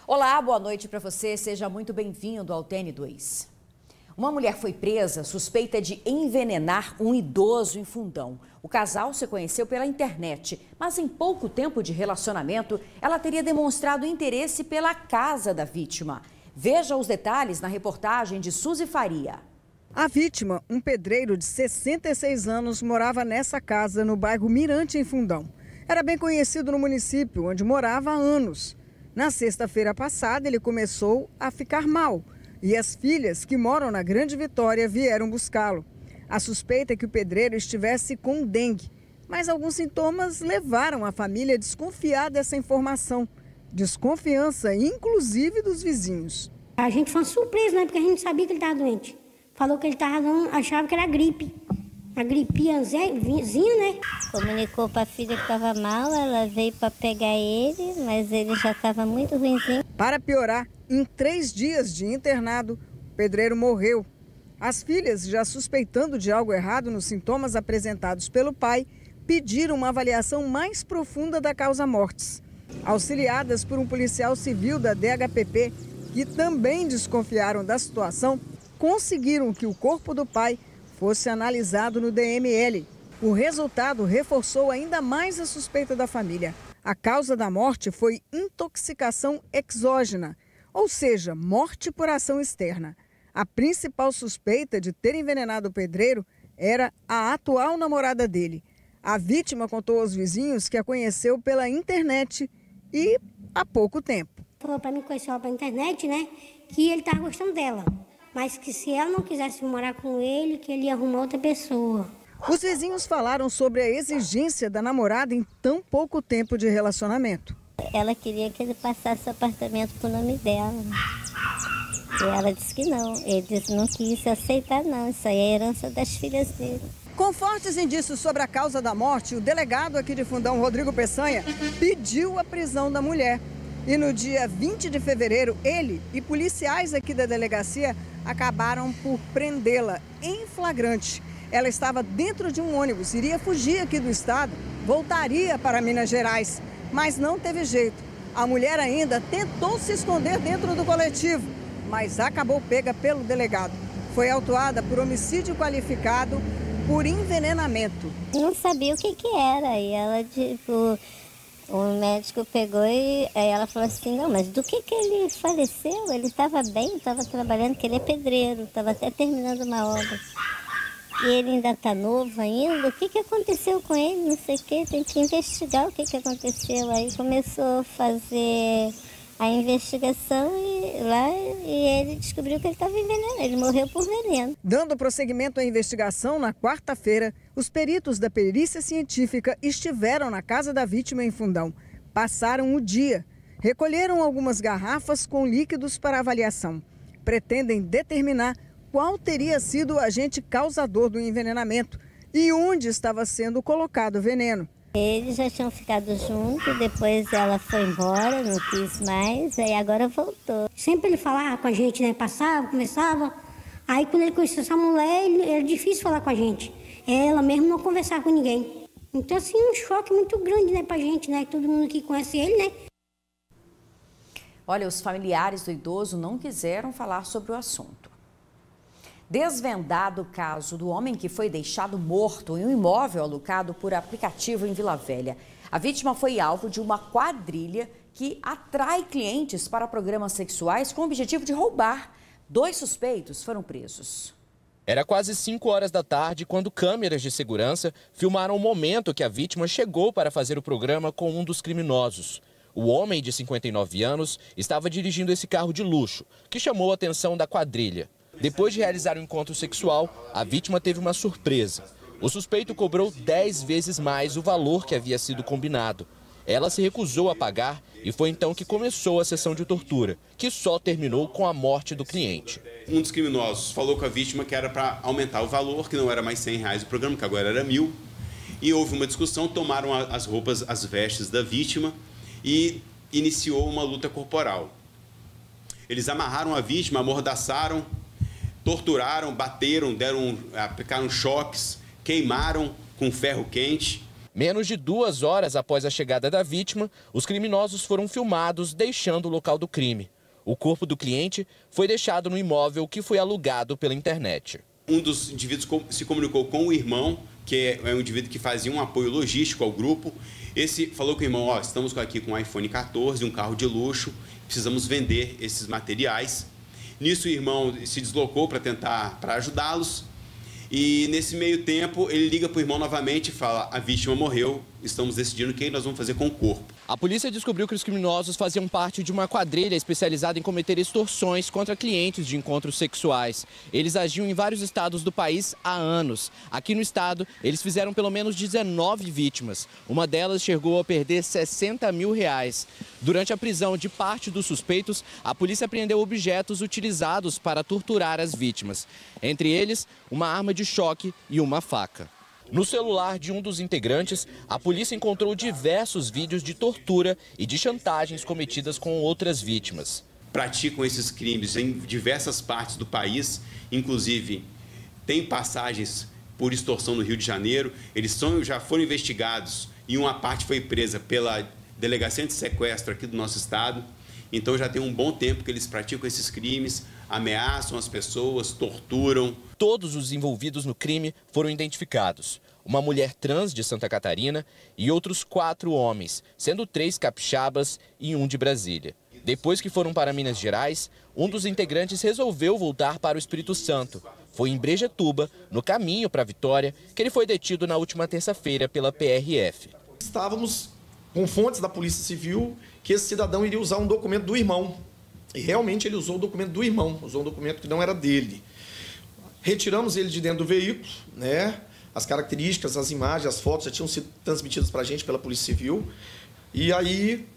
Olá, boa noite para você. Seja muito bem-vindo ao TN2. Uma mulher foi presa suspeita de envenenar um idoso em Fundão. O casal se conheceu pela internet, mas em pouco tempo de relacionamento, ela teria demonstrado interesse pela casa da vítima. Veja os detalhes na reportagem de Suzy Faria. A vítima, um pedreiro de 66 anos, morava nessa casa no bairro Mirante, em Fundão. Era bem conhecido no município, onde morava há anos. Na sexta-feira passada, ele começou a ficar mal e as filhas, que moram na Grande Vitória, vieram buscá-lo. A suspeita é que o pedreiro estivesse com dengue, mas alguns sintomas levaram a família a desconfiar dessa informação. Desconfiança, inclusive, dos vizinhos. A gente foi uma surpresa, né? Porque a gente não sabia que ele estava doente. Falou que ele achava que era gripe. A gripezinha, né? Comunicou para a filha que estava mal, ela veio para pegar ele, mas ele já estava muito ruimzinho. Para piorar, em 3 dias de internado, o pedreiro morreu. As filhas, já suspeitando de algo errado nos sintomas apresentados pelo pai, pediram uma avaliação mais profunda da causa-mortes. Auxiliadas por um policial civil da DHPP, que também desconfiaram da situação, conseguiram que o corpo do pai fosse analisado no DML. O resultado reforçou ainda mais a suspeita da família. A causa da morte foi intoxicação exógena, ou seja, morte por ação externa. A principal suspeita de ter envenenado o pedreiro era a atual namorada dele. A vítima contou aos vizinhos que a conheceu pela internet e há pouco tempo. Falou para mim que conheceu ela pela internet, né? Que ele estava gostando dela. Mas que se ela não quisesse morar com ele, que ele ia arrumar outra pessoa. Os vizinhos falaram sobre a exigência da namorada em tão pouco tempo de relacionamento. Ela queria que ele passasse o apartamento pro nome dela. E ela disse que não. Ele disse que não quis aceitar não, isso aí é a herança das filhas dele. Com fortes indícios sobre a causa da morte, o delegado aqui de Fundão, Rodrigo Peçanha, pediu a prisão da mulher. E no dia 20 de fevereiro, ele e policiais aqui da delegacia acabaram por prendê-la em flagrante. Ela estava dentro de um ônibus, iria fugir aqui do estado, voltaria para Minas Gerais, mas não teve jeito. A mulher ainda tentou se esconder dentro do coletivo, mas acabou pega pelo delegado. Foi autuada por homicídio qualificado por envenenamento. Não sabia o que era e ela, o médico pegou e ela falou assim, não, mas do que ele faleceu? Ele estava bem, estava trabalhando, que ele é pedreiro, estava até terminando uma obra. E ele ainda está novo ainda, o que aconteceu com ele? Não sei o que, tem que investigar o que aconteceu. Aí começou a fazer a investigação e ele descobriu que ele estava envenenado, ele morreu por veneno. Dando prosseguimento à investigação, na quarta-feira, os peritos da perícia científica estiveram na casa da vítima em Fundão. Passaram o dia, recolheram algumas garrafas com líquidos para avaliação. Pretendem determinar qual teria sido o agente causador do envenenamento e onde estava sendo colocado o veneno. Eles já tinham ficado juntos, depois ela foi embora, não quis mais, aí agora voltou. Sempre ele falava com a gente, né? Passava, conversava. Aí quando ele conheceu essa mulher, era difícil falar com a gente. Ela mesmo não conversava com ninguém. Então, assim, um choque muito grande, né, pra gente, né? Todo mundo que conhece ele, né? Olha, os familiares do idoso não quiseram falar sobre o assunto. Desvendado o caso do homem que foi deixado morto em um imóvel alugado por aplicativo em Vila Velha. A vítima foi alvo de uma quadrilha que atrai clientes para programas sexuais com o objetivo de roubar. 2 suspeitos foram presos. Era quase 5 horas da tarde quando câmeras de segurança filmaram o momento que a vítima chegou para fazer o programa com um dos criminosos. O homem, de 59 anos, estava dirigindo esse carro de luxo, que chamou a atenção da quadrilha. Depois de realizar o encontro sexual, a vítima teve uma surpresa. O suspeito cobrou 10 vezes mais o valor que havia sido combinado. Ela se recusou a pagar e foi então que começou a sessão de tortura, que só terminou com a morte do cliente. Um dos criminosos falou com a vítima que era para aumentar o valor, que não era mais R$100 o programa, que agora era 1.000. E houve uma discussão, tomaram as roupas, as vestes da vítima e iniciou uma luta corporal. Eles amarraram a vítima, amordaçaram, torturaram, bateram, aplicaram choques, queimaram com ferro quente. Menos de 2 horas após a chegada da vítima, os criminosos foram filmados deixando o local do crime. O corpo do cliente foi deixado no imóvel que foi alugado pela internet. Um dos indivíduos se comunicou com o irmão, que é um indivíduo que fazia um apoio logístico ao grupo. Esse falou com o irmão, ó, estamos aqui com um iPhone 14, um carro de luxo, precisamos vender esses materiais. Nisso o irmão se deslocou para ajudá-los. E nesse meio tempo ele liga para o irmão novamente e fala, a vítima morreu, estamos decidindo o que nós vamos fazer com o corpo. A polícia descobriu que os criminosos faziam parte de uma quadrilha especializada em cometer extorsões contra clientes de encontros sexuais. Eles agiam em vários estados do país há anos. Aqui no estado, eles fizeram pelo menos 19 vítimas. Uma delas chegou a perder R$60 mil. Durante a prisão de parte dos suspeitos, a polícia apreendeu objetos utilizados para torturar as vítimas. Entre eles, uma arma de choque e uma faca. No celular de um dos integrantes, a polícia encontrou diversos vídeos de tortura e de chantagens cometidas com outras vítimas. Praticam esses crimes em diversas partes do país, inclusive tem passagens por extorsão no Rio de Janeiro. Eles já foram investigados e uma parte foi presa pela Delegacia de Sequestro aqui do nosso estado. Então já tem um bom tempo que eles praticam esses crimes, ameaçam as pessoas, torturam. Todos os envolvidos no crime foram identificados. Uma mulher trans de Santa Catarina e outros 4 homens, sendo 3 capixabas e 1 de Brasília. Depois que foram para Minas Gerais, um dos integrantes resolveu voltar para o Espírito Santo. Foi em Brejetuba, no caminho para Vitória, que ele foi detido na última terça-feira pela PRF. Estávamos com fontes da Polícia Civil que esse cidadão iria usar um documento do irmão. E realmente ele usou o documento do irmão, usou um documento que não era dele. Retiramos ele de dentro do veículo, né? As características, as imagens, as fotos já tinham sido transmitidas para a gente pela Polícia Civil. E aí,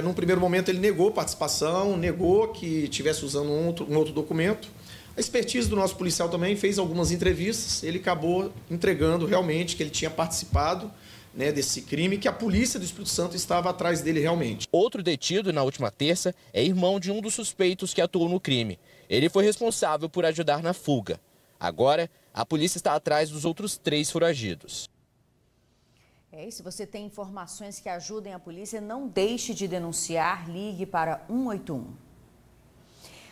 num primeiro momento, ele negou participação, negou que estivesse usando um outro documento. A expertise do nosso policial também fez algumas entrevistas, ele acabou entregando realmente que ele tinha participado, né, desse crime, que a polícia do Espírito Santo estava atrás dele realmente. Outro detido na última terça é irmão de um dos suspeitos que atuou no crime. Ele foi responsável por ajudar na fuga. Agora, a polícia está atrás dos outros 3 foragidos. E se você tem informações que ajudem a polícia, não deixe de denunciar, ligue para 181.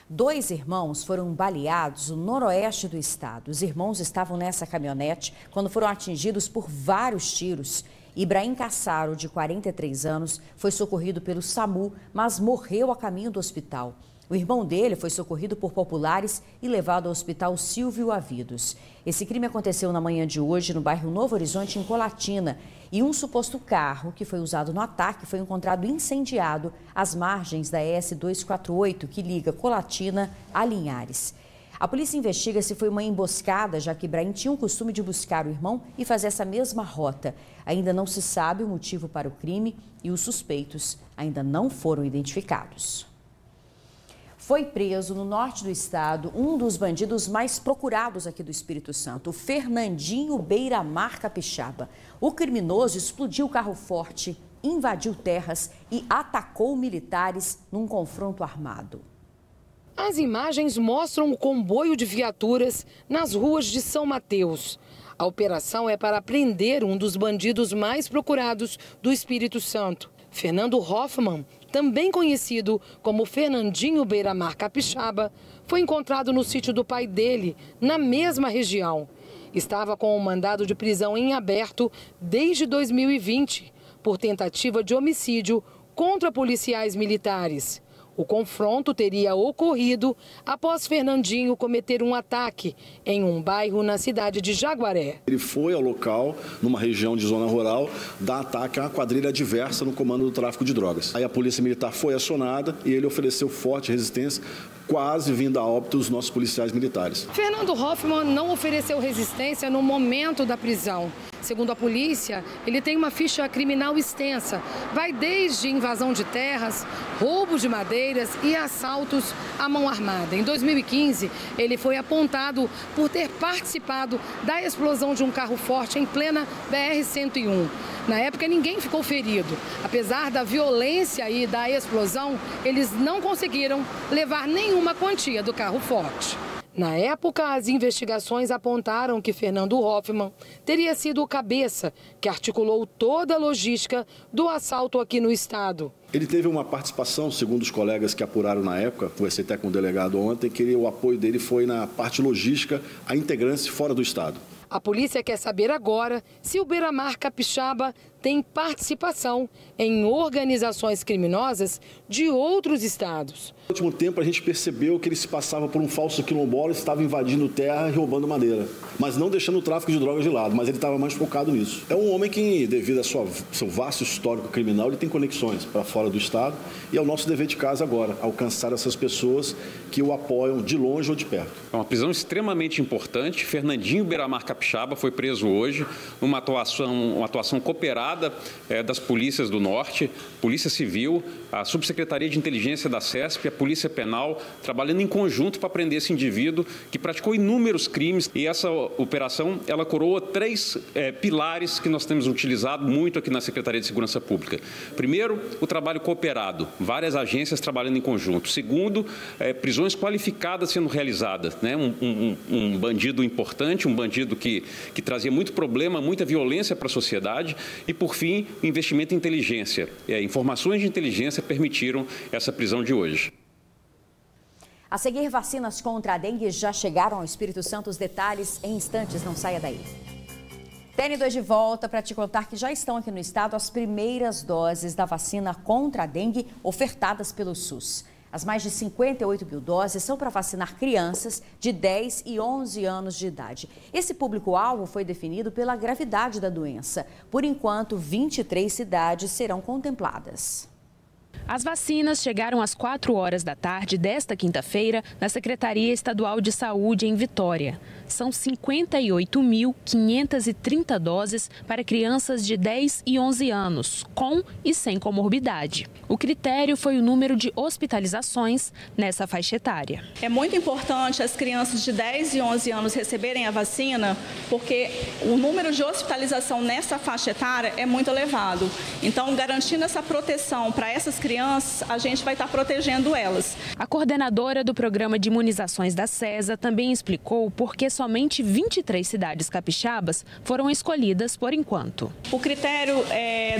2 irmãos foram baleados no noroeste do estado. Os irmãos estavam nessa caminhonete quando foram atingidos por vários tiros. Ibrahim Cassaro, de 43 anos, foi socorrido pelo SAMU, mas morreu a caminho do hospital. O irmão dele foi socorrido por populares e levado ao hospital Silvio Avidos. Esse crime aconteceu na manhã de hoje no bairro Novo Horizonte, em Colatina. E um suposto carro que foi usado no ataque foi encontrado incendiado às margens da ES 248, que liga Colatina a Linhares. A polícia investiga se foi uma emboscada, já que Ibrahim tinha o costume de buscar o irmão e fazer essa mesma rota. Ainda não se sabe o motivo para o crime e os suspeitos ainda não foram identificados. Foi preso no norte do estado um dos bandidos mais procurados aqui do Espírito Santo, o Fernandinho Beiramar Capixaba. O criminoso explodiu o carro forte, invadiu terras e atacou militares num confronto armado. As imagens mostram o comboio de viaturas nas ruas de São Mateus. A operação é para prender um dos bandidos mais procurados do Espírito Santo. Fernando Hoffman, também conhecido como Fernandinho Beiramar Capixaba, foi encontrado no sítio do pai dele, na mesma região. Estava com um mandado de prisão em aberto desde 2020, por tentativa de homicídio contra policiais militares. O confronto teria ocorrido após Fernandinho cometer um ataque em um bairro na cidade de Jaguaré. Ele foi ao local, numa região de zona rural, dar ataque a uma quadrilha adversa no comando do tráfico de drogas. Aí a polícia militar foi acionada e ele ofereceu forte resistência, quase vindo a óbito os nossos policiais militares. Fernando Hoffman não ofereceu resistência no momento da prisão. Segundo a polícia, ele tem uma ficha criminal extensa. Vai desde invasão de terras, roubo de madeiras e assaltos à mão armada. Em 2015, ele foi apontado por ter participado da explosão de um carro forte em plena BR-101. Na época, ninguém ficou ferido. Apesar da violência e da explosão, eles não conseguiram levar nenhuma quantia do carro forte. Na época, as investigações apontaram que Fernando Hoffmann teria sido o cabeça que articulou toda a logística do assalto aqui no estado. Ele teve uma participação, segundo os colegas que apuraram na época, conversei até com o delegado ontem, que o apoio dele foi na parte logística, a integrantes fora do estado. A polícia quer saber agora se o Beira-Mar Capixaba tem participação em organizações criminosas de outros estados. No último tempo, a gente percebeu que ele se passava por um falso quilombola, estava invadindo terra e roubando madeira, mas não deixando o tráfico de drogas de lado, mas ele estava mais focado nisso. É um homem que, devido ao seu vasto histórico criminal, ele tem conexões para fora do estado e é o nosso dever de casa agora, alcançar essas pessoas que o apoiam de longe ou de perto. É uma prisão extremamente importante. Fernandinho Beira-Mar Capixaba foi preso hoje numa atuação cooperada das polícias do Norte, Polícia Civil, a Subsecretaria de Inteligência da CESP, a Polícia Penal, trabalhando em conjunto para prender esse indivíduo que praticou inúmeros crimes. E essa operação, ela coroa 3 pilares que nós temos utilizado muito aqui na Secretaria de Segurança Pública. Primeiro, o trabalho cooperado, várias agências trabalhando em conjunto. Segundo, prisões qualificadas sendo realizadas, né? Um bandido importante, um bandido que trazia muito problema, muita violência para a sociedade. E, por fim, investimento em inteligência. Informações de inteligência permitiram essa prisão de hoje. A seguir, vacinas contra a dengue já chegaram ao Espírito Santo. Os detalhes em instantes, não saia daí. TN2 de volta para te contar que já estão aqui no estado as primeiras doses da vacina contra a dengue ofertadas pelo SUS. As mais de 58 mil doses são para vacinar crianças de 10 e 11 anos de idade. Esse público-alvo foi definido pela gravidade da doença. Por enquanto, 23 cidades serão contempladas. As vacinas chegaram às 4 horas da tarde desta quinta-feira na Secretaria Estadual de Saúde em Vitória. São 58.530 doses para crianças de 10 e 11 anos, com e sem comorbidade. O critério foi o número de hospitalizações nessa faixa etária. É muito importante as crianças de 10 e 11 anos receberem a vacina, porque o número de hospitalização nessa faixa etária é muito elevado. Então, garantindo essa proteção para essas crianças, a gente vai estar protegendo elas. A coordenadora do programa de imunizações da CESA também explicou por que somente 23 cidades capixabas foram escolhidas por enquanto. O critério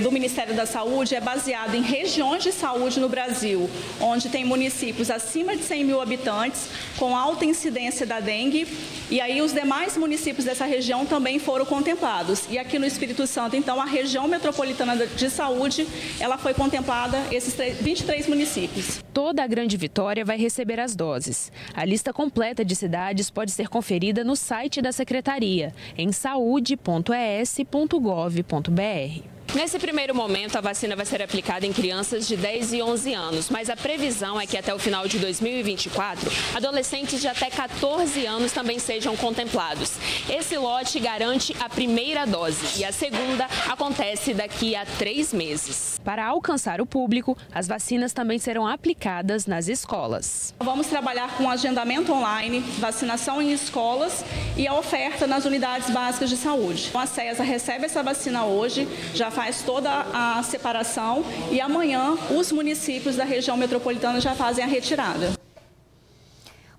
do Ministério da Saúde é baseado em regiões de saúde no Brasil, onde tem municípios acima de 100 mil habitantes, com alta incidência da dengue, e aí os demais municípios dessa região também foram contemplados. E aqui no Espírito Santo, então, a região metropolitana de saúde, ela foi contemplada, esses 23 municípios. Toda a Grande Vitória vai receber as doses. A lista completa de cidades pode ser conferida no site da Secretaria, em saude.es.gov.br. Nesse primeiro momento, a vacina vai ser aplicada em crianças de 10 e 11 anos, mas a previsão é que até o final de 2024, adolescentes de até 14 anos também sejam contemplados. Esse lote garante a primeira dose e a segunda acontece daqui a 3 meses. Para alcançar o público, as vacinas também serão aplicadas nas escolas. Vamos trabalhar com agendamento online, vacinação em escolas e a oferta nas unidades básicas de saúde. A CESA recebe essa vacina hoje, já faz toda a separação e amanhã os municípios da região metropolitana já fazem a retirada.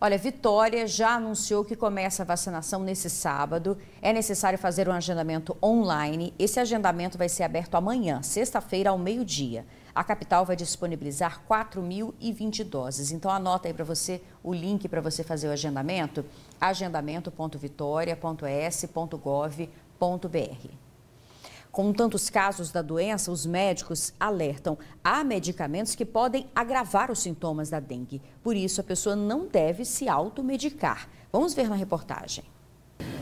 Olha, Vitória já anunciou que começa a vacinação nesse sábado. É necessário fazer um agendamento online. Esse agendamento vai ser aberto amanhã, sexta-feira, ao meio-dia. A capital vai disponibilizar 4.020 doses. Então, anota aí para você o link para você fazer o agendamento, agendamento.vitoria.es.gov.br. Com tantos casos da doença, os médicos alertam: há medicamentos que podem agravar os sintomas da dengue. Por isso, a pessoa não deve se automedicar. Vamos ver na reportagem.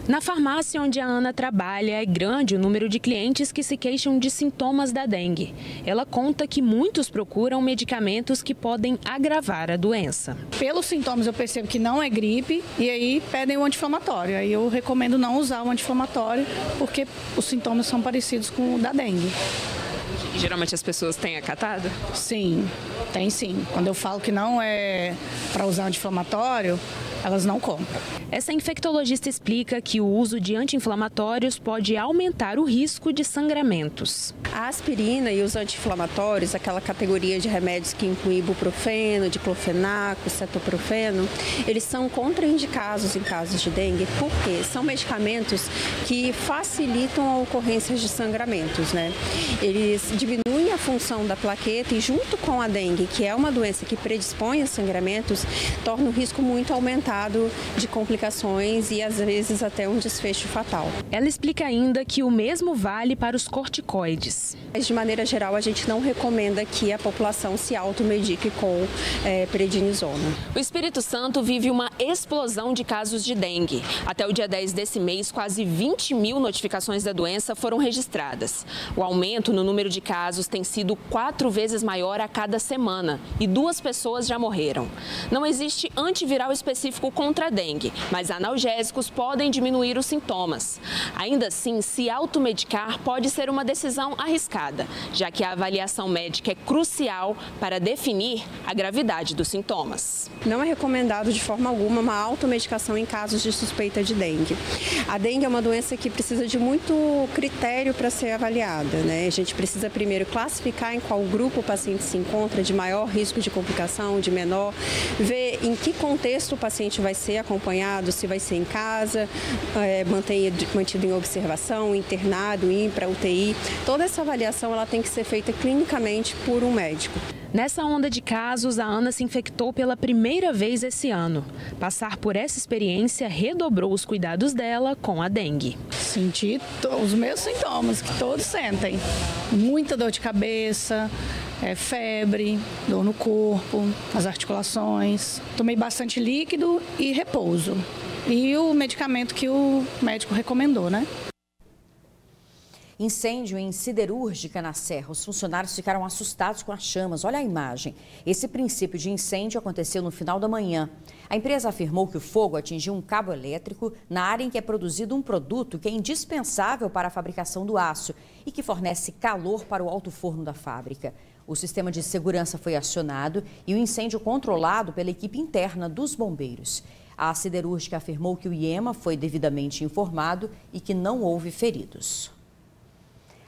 Na farmácia onde a Ana trabalha, é grande o número de clientes que se queixam de sintomas da dengue. Ela conta que muitos procuram medicamentos que podem agravar a doença. Pelos sintomas eu percebo que não é gripe e aí pedem o anti-inflamatório. Aí eu recomendo não usar o anti-inflamatório porque os sintomas são parecidos com o da dengue. E geralmente as pessoas têm acatado? Sim, tem sim. Quando eu falo que não é para usar anti-inflamatório, elas não compram. Essa infectologista explica que o uso de anti-inflamatórios pode aumentar o risco de sangramentos. A aspirina e os anti-inflamatórios, aquela categoria de remédios que inclui ibuprofeno, diclofenaco, cetoprofeno, eles são contraindicados em casos de dengue, porque são medicamentos que facilitam a ocorrência de sangramentos, né? Eles diminuem a função da plaqueta e, junto com a dengue, que é uma doença que predispõe a sangramentos, torna o risco muito aumentado de complicações e, às vezes, até um desfecho fatal. Ela explica ainda que o mesmo vale para os corticoides. Mas, de maneira geral, a gente não recomenda que a população se automedique com prednisona. O Espírito Santo vive uma explosão de casos de dengue. Até o dia 10 desse mês, quase 20 mil notificações da doença foram registradas. O aumento no número de casos tem sido 4 vezes maior a cada semana e 2 pessoas já morreram. Não existe antiviral específico contra a dengue, mas analgésicos podem diminuir os sintomas. Ainda assim, se automedicar pode ser uma decisão arriscada, já que a avaliação médica é crucial para definir a gravidade dos sintomas. Não é recomendado de forma alguma uma automedicação em casos de suspeita de dengue. A dengue é uma doença que precisa de muito critério para ser avaliada, né? A gente precisa primeiro classificar em qual grupo o paciente se encontra, de maior risco de complicação, de menor, ver em que contexto o paciente vai ser acompanhado, se vai ser em casa, mantido em observação, internado, ir para UTI. Toda essa avaliação ela tem que ser feita clinicamente por um médico. Nessa onda de casos, a Ana se infectou pela primeira vez esse ano. Passar por essa experiência redobrou os cuidados dela com a dengue. Senti os meus sintomas, que todos sentem. Muita dor de cabeça, febre, dor no corpo, as articulações. Tomei bastante líquido e repouso. E o medicamento que o médico recomendou, né? Incêndio em siderúrgica na Serra. Os funcionários ficaram assustados com as chamas. Olha a imagem. Esse princípio de incêndio aconteceu no final da manhã. A empresa afirmou que o fogo atingiu um cabo elétrico na área em que é produzido um produto que é indispensável para a fabricação do aço e que fornece calor para o alto forno da fábrica. O sistema de segurança foi acionado e o incêndio controlado pela equipe interna dos bombeiros. A siderúrgica afirmou que o IEMA foi devidamente informado e que não houve feridos.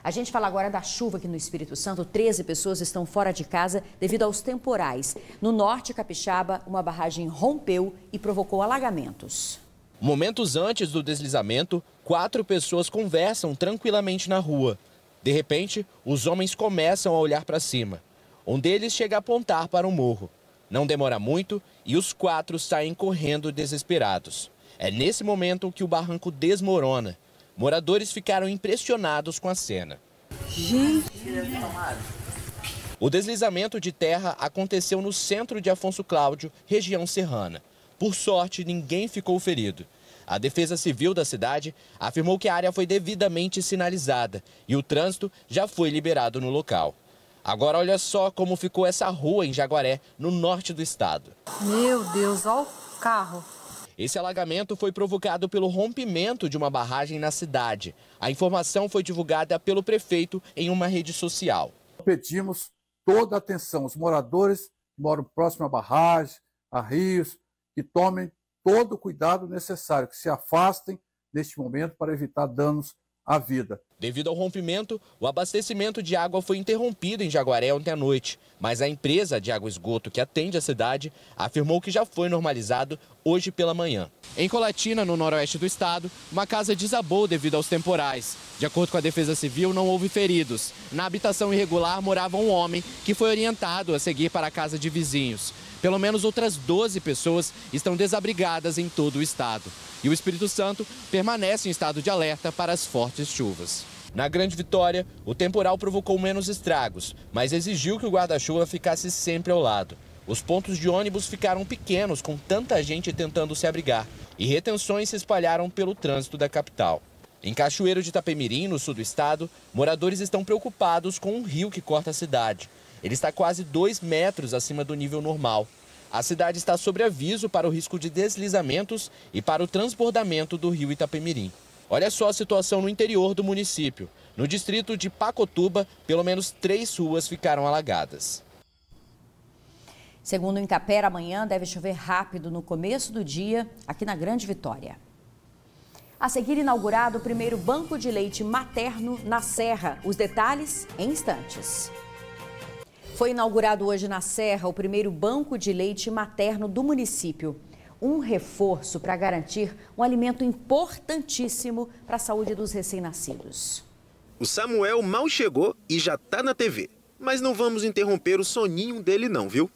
A gente fala agora da chuva aqui no Espírito Santo. 13 pessoas estão fora de casa devido aos temporais. No norte capixaba, uma barragem rompeu e provocou alagamentos. Momentos antes do deslizamento, 4 pessoas conversam tranquilamente na rua. De repente, os homens começam a olhar para cima. Um deles chega a apontar para o morro. Não demora muito e os 4 saem correndo desesperados. É nesse momento que o barranco desmorona. Moradores ficaram impressionados com a cena. Gente! O deslizamento de terra aconteceu no centro de Afonso Cláudio, região serrana. Por sorte, ninguém ficou ferido. A Defesa Civil da cidade afirmou que a área foi devidamente sinalizada e o trânsito já foi liberado no local. Agora olha só como ficou essa rua em Jaguaré, no norte do estado. Meu Deus, olha o carro. Esse alagamento foi provocado pelo rompimento de uma barragem na cidade. A informação foi divulgada pelo prefeito em uma rede social. Pedimos toda a atenção. Os moradores que moram próximo à barragem, a rios, que tomem todo o cuidado necessário, que se afastem neste momento para evitar danos à vida. Devido ao rompimento, o abastecimento de água foi interrompido em Jaguaré ontem à noite, mas a empresa de água e esgoto que atende a cidade afirmou que já foi normalizado hoje pela manhã. Em Colatina, no noroeste do estado, uma casa desabou devido aos temporais. De acordo com a Defesa Civil, não houve feridos. Na habitação irregular morava um homem que foi orientado a seguir para a casa de vizinhos. Pelo menos outras 12 pessoas estão desabrigadas em todo o estado. E o Espírito Santo permanece em estado de alerta para as fortes chuvas. Na Grande Vitória, o temporal provocou menos estragos, mas exigiu que o guarda-chuva ficasse sempre ao lado. Os pontos de ônibus ficaram pequenos, com tanta gente tentando se abrigar, e retenções se espalharam pelo trânsito da capital. Em Cachoeiro de Itapemirim, no sul do estado, moradores estão preocupados com um rio que corta a cidade. Ele está quase 2 metros acima do nível normal. A cidade está sob aviso para o risco de deslizamentos e para o transbordamento do rio Itapemirim. Olha só a situação no interior do município. No distrito de Pacotuba, pelo menos 3 ruas ficaram alagadas. Segundo o Intapera, amanhã deve chover rápido no começo do dia aqui na Grande Vitória. A seguir, inaugurado o primeiro banco de leite materno na Serra. Os detalhes em instantes. Foi inaugurado hoje na Serra o primeiro banco de leite materno do município. Um reforço para garantir um alimento importantíssimo para a saúde dos recém-nascidos. O Samuel mal chegou e já está na TV. Mas não vamos interromper o soninho dele não, viu?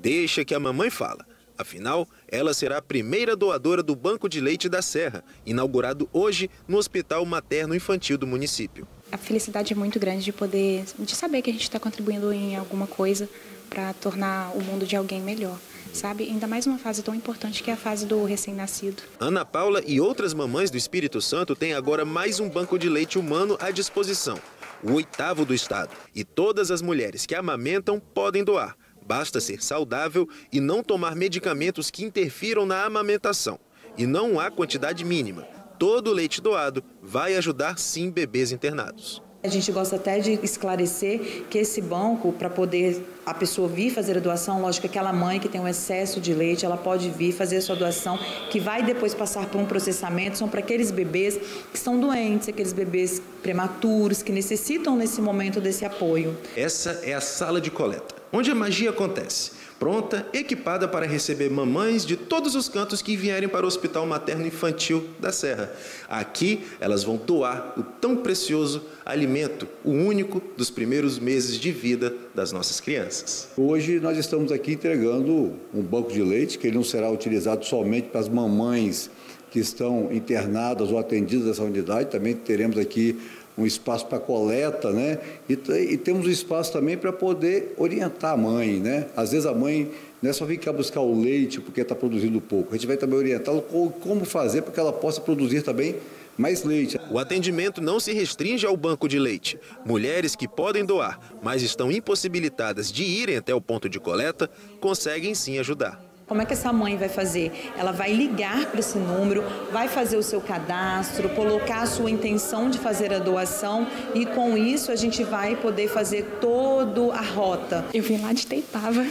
Deixa que a mamãe fala. Afinal, ela será a primeira doadora do Banco de Leite da Serra, inaugurado hoje no Hospital Materno Infantil do município. A felicidade é muito grande de saber que a gente está contribuindo em alguma coisa para tornar o mundo de alguém melhor, sabe? Ainda mais uma fase tão importante que é a fase do recém-nascido. Ana Paula e outras mamães do Espírito Santo têm agora mais um banco de leite humano à disposição, o 8º do estado. E todas as mulheres que amamentam podem doar. Basta ser saudável e não tomar medicamentos que interfiram na amamentação. E não há quantidade mínima. Todo o leite doado vai ajudar sim bebês internados. A gente gosta até de esclarecer que esse banco, para poder a pessoa vir fazer a doação, lógico que aquela mãe que tem um excesso de leite, ela pode vir fazer a sua doação, que vai depois passar por um processamento, são para aqueles bebês que estão doentes, aqueles bebês prematuros, que necessitam nesse momento desse apoio. Essa é a sala de coleta, onde a magia acontece. Pronta, equipada para receber mamães de todos os cantos que vierem para o Hospital Materno Infantil da Serra. Aqui, elas vão doar o tão precioso alimento, o único dos primeiros meses de vida das nossas crianças. Hoje nós estamos aqui entregando um banco de leite, que ele não será utilizado somente para as mamães que estão internadas ou atendidas nessa unidade. Também teremos aqui um espaço para coleta, né? E temos um espaço também para poder orientar a mãe, né? Às vezes a mãe não é só vir cá buscar o leite porque está produzindo pouco. A gente vai também orientá-la como fazer para que ela possa produzir também mais leite. O atendimento não se restringe ao banco de leite. Mulheres que podem doar, mas estão impossibilitadas de irem até o ponto de coleta, conseguem sim ajudar. Como é que essa mãe vai fazer? Ela vai ligar para esse número, vai fazer o seu cadastro, colocar a sua intenção de fazer a doação e com isso a gente vai poder fazer toda a rota. Eu vim lá de Itaipava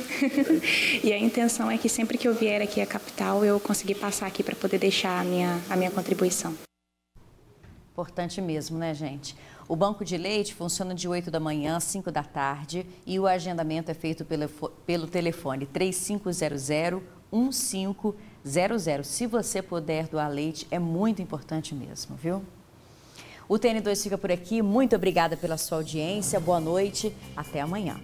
e a intenção é que sempre que eu vier aqui à capital eu conseguir passar aqui para poder deixar a minha contribuição. Importante mesmo, né, gente? O banco de leite funciona de 8 da manhã às 5 da tarde e o agendamento é feito pelo telefone 3500-1500. Se você puder doar leite, é muito importante mesmo, viu? O TN2 fica por aqui. Muito obrigada pela sua audiência. Boa noite. Até amanhã.